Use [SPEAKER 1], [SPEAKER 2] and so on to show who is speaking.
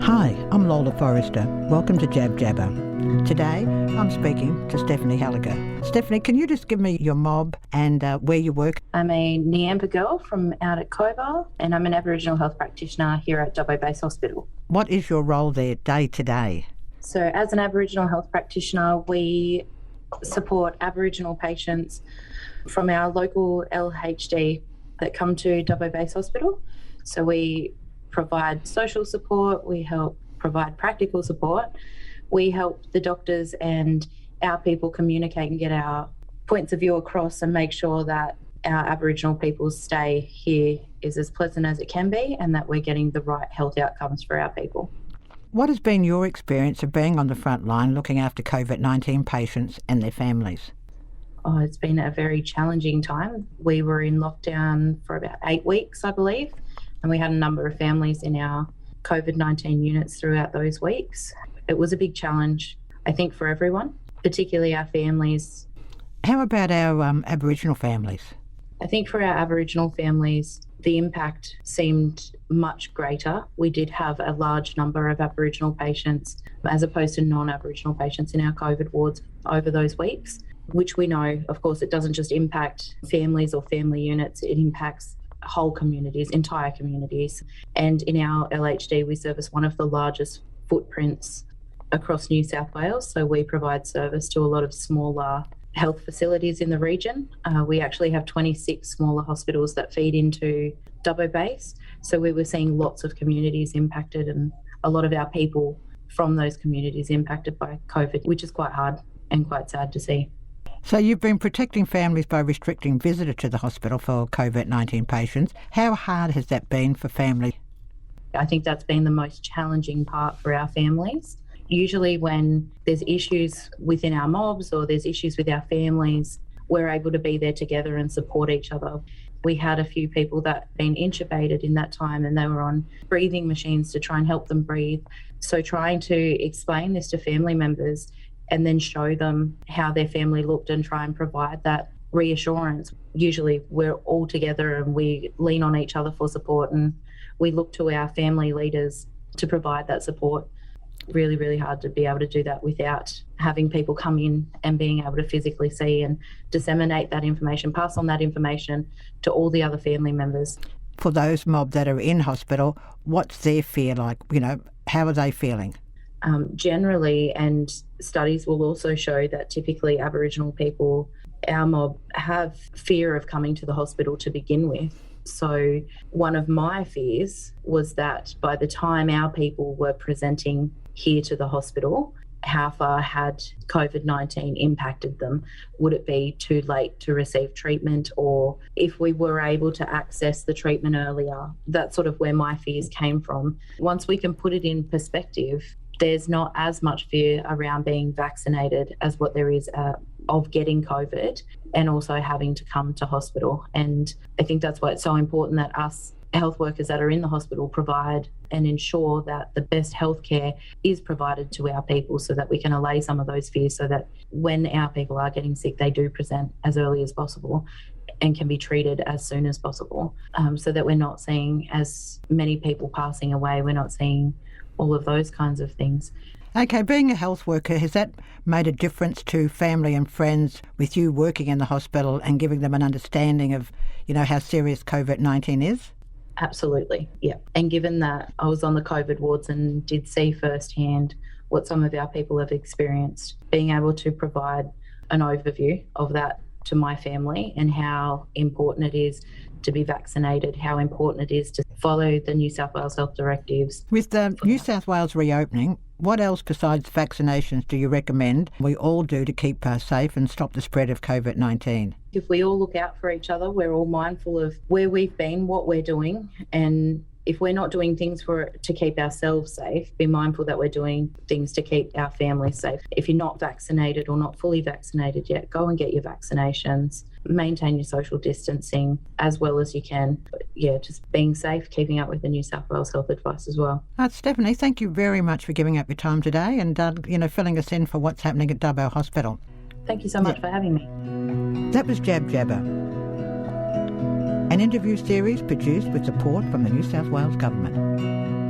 [SPEAKER 1] Hi, I'm Lola Forrester. Welcome to Jab Jabber. Today, I'm speaking to Stephanie Halliger. Stephanie, can you just give me your mob and where you work?
[SPEAKER 2] I'm a Niamba girl from out at Cobar, and I'm an Aboriginal health practitioner here at Dubbo Base Hospital.
[SPEAKER 1] What is your role there day to day?
[SPEAKER 2] So as an Aboriginal health practitioner, we support Aboriginal patients from our local LHD that come to Dubbo Base Hospital. So we provide social support, we help provide practical support, we help the doctors and our people communicate and get our points of view across and make sure that our Aboriginal people's stay here is as pleasant as it can be and that we're getting the right health outcomes for our people.
[SPEAKER 1] What has been your experience of being on the front line looking after COVID-19 patients and their families?
[SPEAKER 2] Oh, it's been a very challenging time. We were in lockdown for about 8 weeks, I believe, and we had a number of families in our COVID-19 units throughout those weeks. It was a big challenge, I think, for everyone, particularly our families.
[SPEAKER 1] How about our Aboriginal families?
[SPEAKER 2] I think for our Aboriginal families, the impact seemed much greater. We did have a large number of Aboriginal patients as opposed to non-Aboriginal patients in our COVID wards over those weeks, which we know, of course, it doesn't just impact families or family units, it impacts whole communities, entire communities. And in our LHD, we service one of the largest footprints across New South Wales. So we provide service to a lot of smaller health facilities in the region. We actually have 26 smaller hospitals that feed into Dubbo Base. So we were seeing lots of communities impacted and a lot of our people from those communities impacted by COVID, which is quite hard and quite sad to see.
[SPEAKER 1] So you've been protecting families by restricting visitors to the hospital for COVID-19 patients. How hard has that been for families?
[SPEAKER 2] I think that's been the most challenging part for our families. Usually when there's issues within our mobs or there's issues with our families, we're able to be there together and support each other. We had a few people that had been intubated in that time and they were on breathing machines to try and help them breathe. So trying to explain this to family members and then show them how their family looked and try and provide that reassurance. Usually we're all together and we lean on each other for support and we look to our family leaders to provide that support. Really, really hard to be able to do that without having people come in and being able to physically see and disseminate that information, pass on that information to all the other family members.
[SPEAKER 1] For those mob that are in hospital, what's their fear like? How are they feeling?
[SPEAKER 2] Generally, and studies will also show that typically Aboriginal people, our mob, have fear of coming to the hospital to begin with. So one of my fears was that by the time our people were presenting here to the hospital, how far had COVID-19 impacted them? Would it be too late to receive treatment? Or if we were able to access the treatment earlier? That's sort of where my fears came from. Once we can put it in perspective, there's not as much fear around being vaccinated as what there is of getting COVID and also having to come to hospital. And I think that's why it's so important that us health workers that are in the hospital provide and ensure that the best healthcare is provided to our people so that we can allay some of those fears so that when our people are getting sick, they do present as early as possible and can be treated as soon as possible, so that we're not seeing as many people passing away. We're not seeing all of those kinds of things.
[SPEAKER 1] Okay, being a health worker, has that made a difference to family and friends with you working in the hospital and giving them an understanding of, how serious COVID-19 is?
[SPEAKER 2] Absolutely, yeah. And given that I was on the COVID wards and did see firsthand what some of our people have experienced, being able to provide an overview of that to my family and how important it is to be vaccinated, how important it is to follow the New South Wales health directives.
[SPEAKER 1] With the New South Wales reopening, what else besides vaccinations do you recommend we all do to keep safe and stop the spread of COVID-19?
[SPEAKER 2] If we all look out for each other, we're all mindful of where we've been, what we're doing, and if we're not doing things to keep ourselves safe, be mindful that we're doing things to keep our families safe. If you're not vaccinated or not fully vaccinated yet, go and get your vaccinations. Maintain your social distancing as well as you can. But yeah, just being safe, keeping up with the New South Wales health advice as well.
[SPEAKER 1] Stephanie, thank you very much for giving up your time today and filling us in for what's happening at Dubbo Hospital.
[SPEAKER 2] Thank you so much for having me.
[SPEAKER 1] That was Jab Jabber, an interview series produced with support from the New South Wales Government.